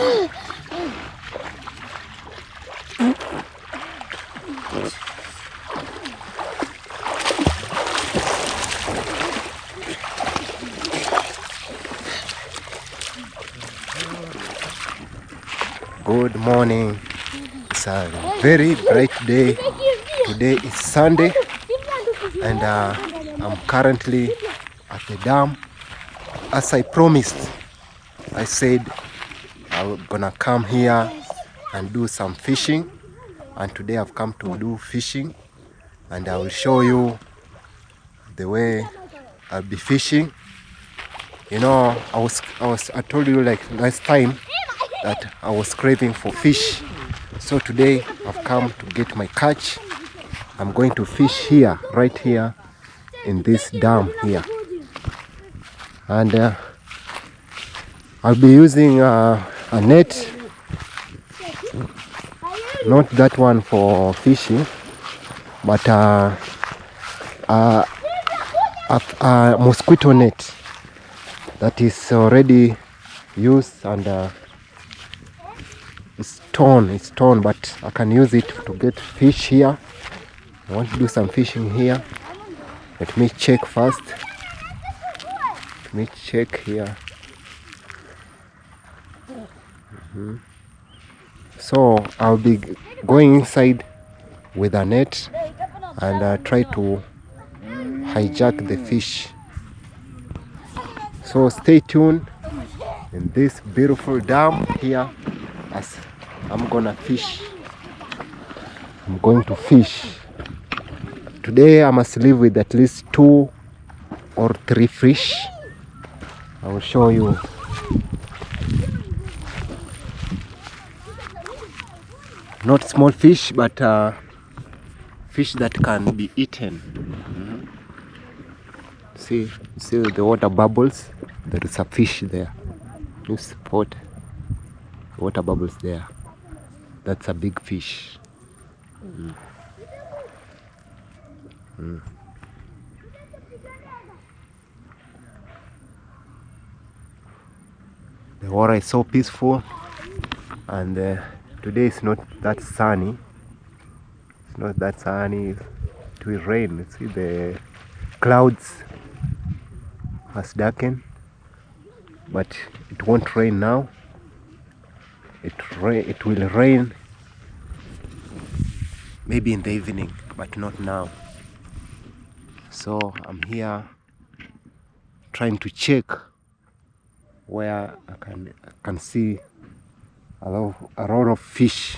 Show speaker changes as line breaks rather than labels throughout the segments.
Good morning. It's a very bright day. Today is Sunday, and I'm currently at the dam. As I promised, I said I'm gonna come here and do some fishing, and today I've come to do fishing, and I will show you the way I'll be fishing. You know, I told you like last time that I was craving for fish. So today I've come to get my catch. I'm going to fish here, right here in this dam here. And I'll be using a net, not that one for fishing, but a mosquito net that is already used, and it's torn, but I can use it to get fish here. I want to do some fishing here. Let me check first. Let me check here. So I'll be going inside with a net and try to hijack the fish. So stay tuned in this beautiful dam here as I'm gonna fish. I'm going to fish. Today I must leave with at least 2 or 3 fish. I will show you. Not small fish, but fish that can be eaten. See the water bubbles? There is a fish there. You spot water bubbles there. That's a big fish. The water is so peaceful, and today is not that sunny. It's not that sunny. It will rain. You see the clouds has darkened, but it won't rain now. It will rain maybe in the evening, but not now. So I'm here trying to check where I can see a lot of fish,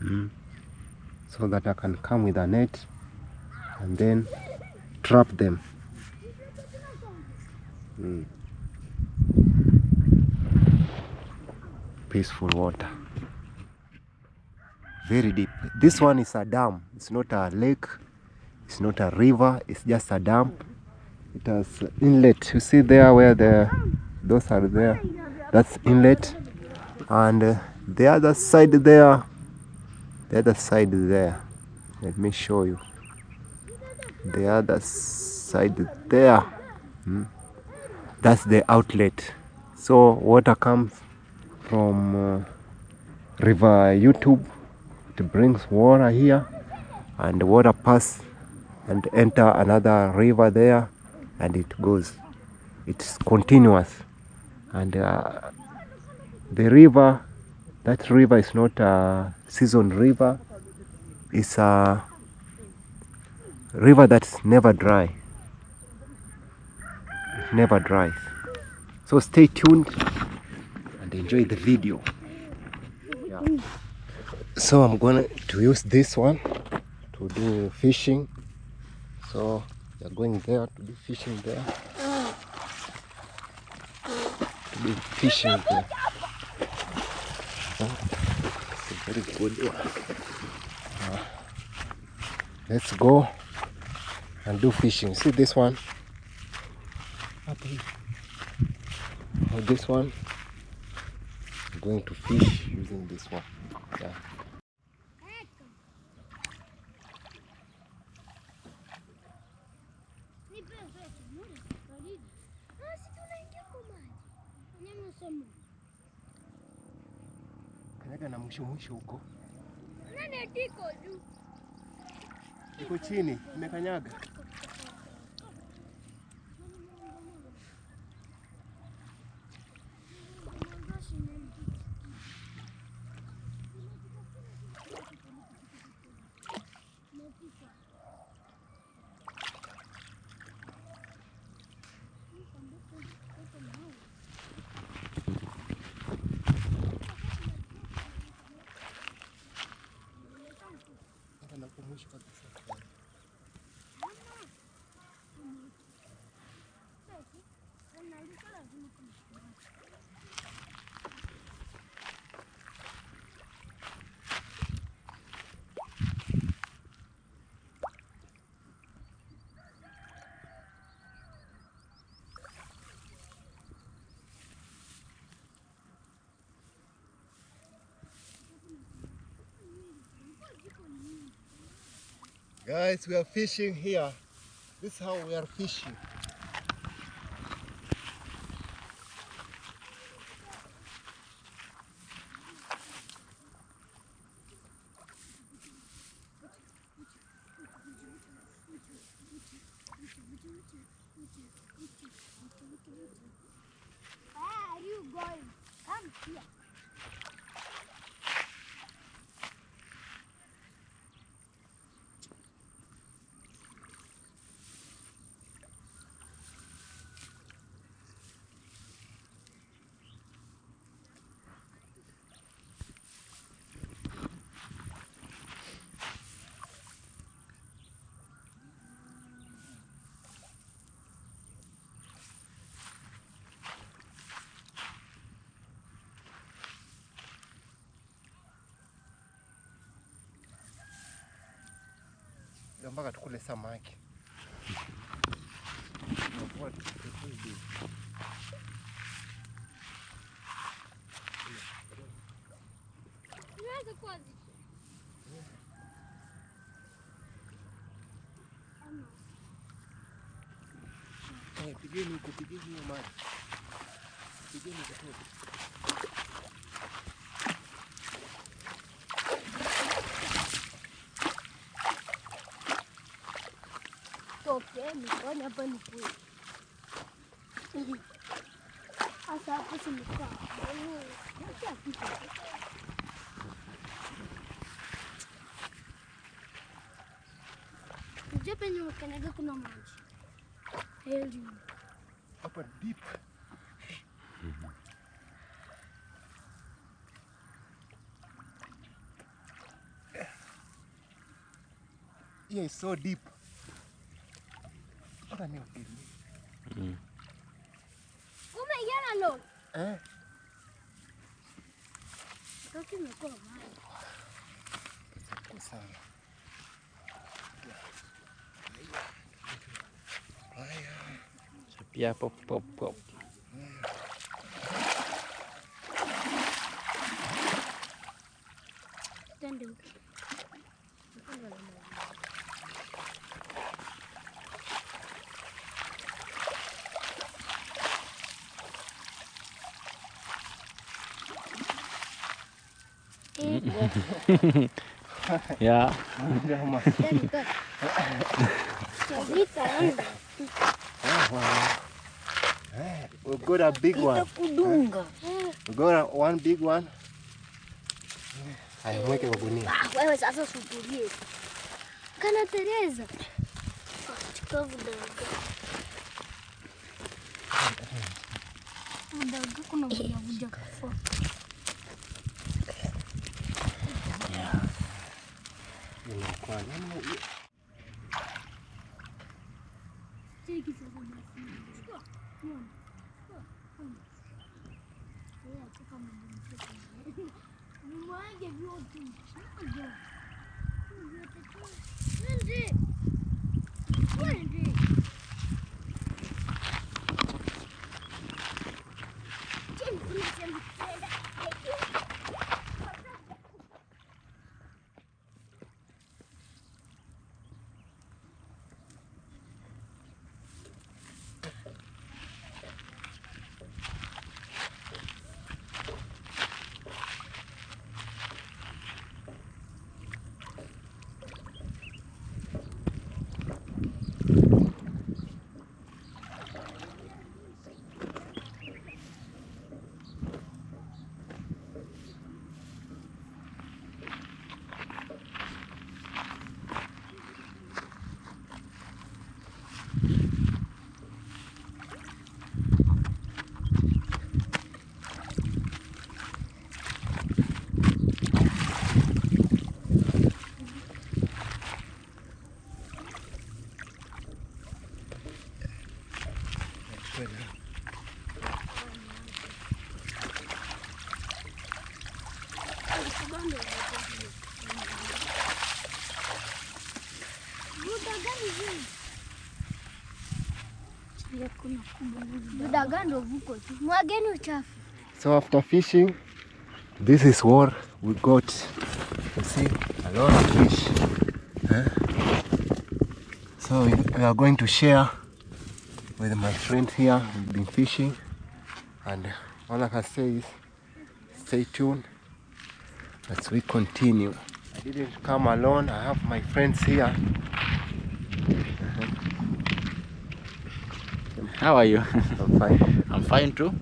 so that I can come with a net and then trap them. Peaceful water, very deep. This one is a dam. It's not a lake, it's not a river, it's just a dam. It has inlet. You see there where those are there, that's inlet. And the other side there, let me show you. The other side there, that's the outlet. So water comes from river YouTube. It brings water here, and the water pass and enter another river there, and it goes. It's continuous. And the river, that river is not a season river. It's a river that's never dry. It never dries. So stay tuned and enjoy the video. Yeah. So I'm going to use this one to do fishing. So we're going there to do fishing there. It's a very good one. Let's go and do fishing. See this one? Oh, this one. I'm going to fish using this one. Yeah. Kanyaga na mwisho huko.
Nani atiko juu?
Iko chini, imekanyaga. Guys, we are fishing here. This is how we are fishing.
Where are you going? Come here.
Mpaka tukule samaki.
Unaweza kwanza.
Pigeni huko, pigeni hiyo maji. Pigeni kidogo.
Okay, nikaona hapa ni kweli. Sasa hapo simekaa. Acha kitu. Nje penye ukanyaga kuna maji. Heli.
Hapa deep. Yeah, it's so deep. Hata ni ukili.
Umeiona lo?
Eh?
Sasa imekuwa maji.
Kwa sana.
Pia pop pop pop.
Tende.
Yeah.
We got a big one. We got one big one. Haya, mweke kwa gunia.
Wewe sasa subirie. Kana Teresa. Chukua vidogo. Vidogo kuna vuja kafua.
Kwa nini?
Cheki sasa basi. Chukua. Yeah, chukua mmoja. Mmoja vyote. Twende. Twende. Mwageni uchafu.
So after fishing, this is what we got. You see, a lot of fish. So we are going to share with my friends here. We've been fishing, and all I can say is stay tuned as we continue. I didn't come alone. I have my friends here.
How are you?
I'm fine.
I'm fine too.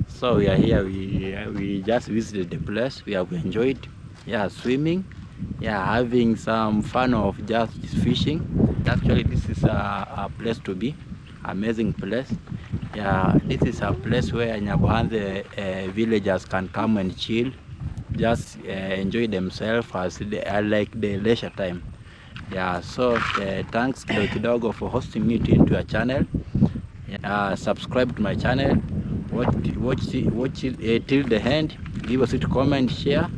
So we are here. We just visited the place. We have enjoyed. Yeah, swimming. Yeah, having some fun of just fishing. Actually, this is a place to be. Amazing place. Yeah, this is a place where Nyabohanse villagers can come and chill, just enjoy themselves as they are like the leisure time. Yeah, so thanks Kidogo Kidogo for hosting me into your channel. Subscribe to my channel, watch it till the end, give us a comment, share,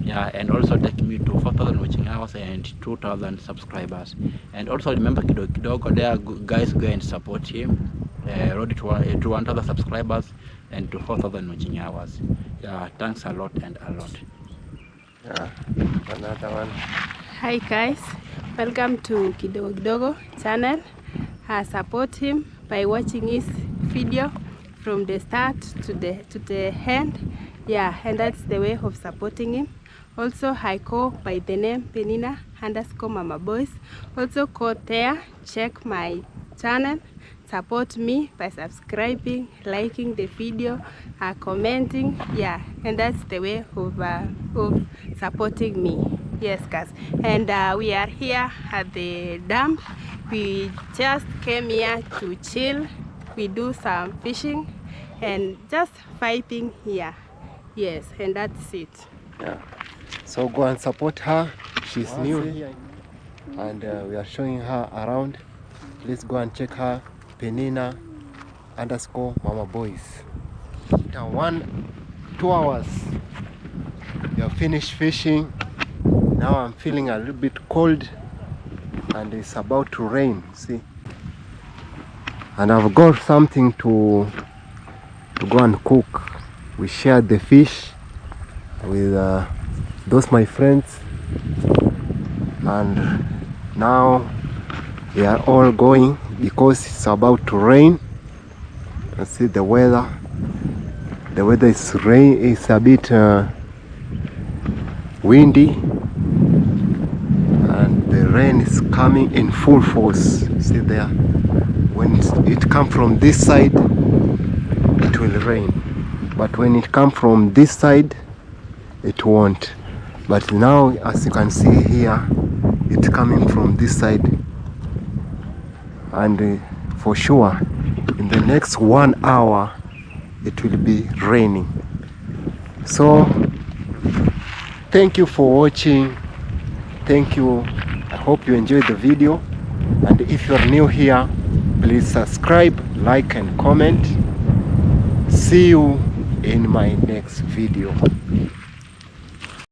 yeah, and also take me to 4,000 watching hours and 2,000 subscribers. And also remember Kidogo Kidogo, there guys, go and support him, road to 1,000 subscribers and to 4,000 watching hours. Yeah, thanks a lot and a lot.
Yeah, another one.
Hi guys, welcome to Kidogo Kidogo channel. Support him by watching his video from the start to the end. Yeah, and that's the way of supporting him. Also, I go by the name Penina_Mama_Boys. Also go there, check my channel, support me by subscribing, liking the video, commenting. Yeah, and that's the way of supporting me. Yes guys, and we are here at the dam. We just came here to chill. We do some fishing and just vibing here. Yes, and that's it.
Yeah. So go and support her. She's new here, and we are showing her around. Please go and check her, Penina_Mama_Boys. After 2 hours, we have finished fishing. Now I'm feeling a little bit cold, and it's about to rain. See, and I've got something to go and cook. We shared the fish with those my friends, and now we are all going because it's about to rain. You see the weather. The weather is rain. It's a bit windy, and the rain is coming in full force. See there, when it comes from this side, it will rain, but when it comes from this side, it won't. But now, as you can see here, it's coming from this side, and for sure in the next 1 hour it will be raining. So thank you for watching. Thank you. I hope you enjoyed the video, and if you're new here, please subscribe, like and comment. See you in my next video.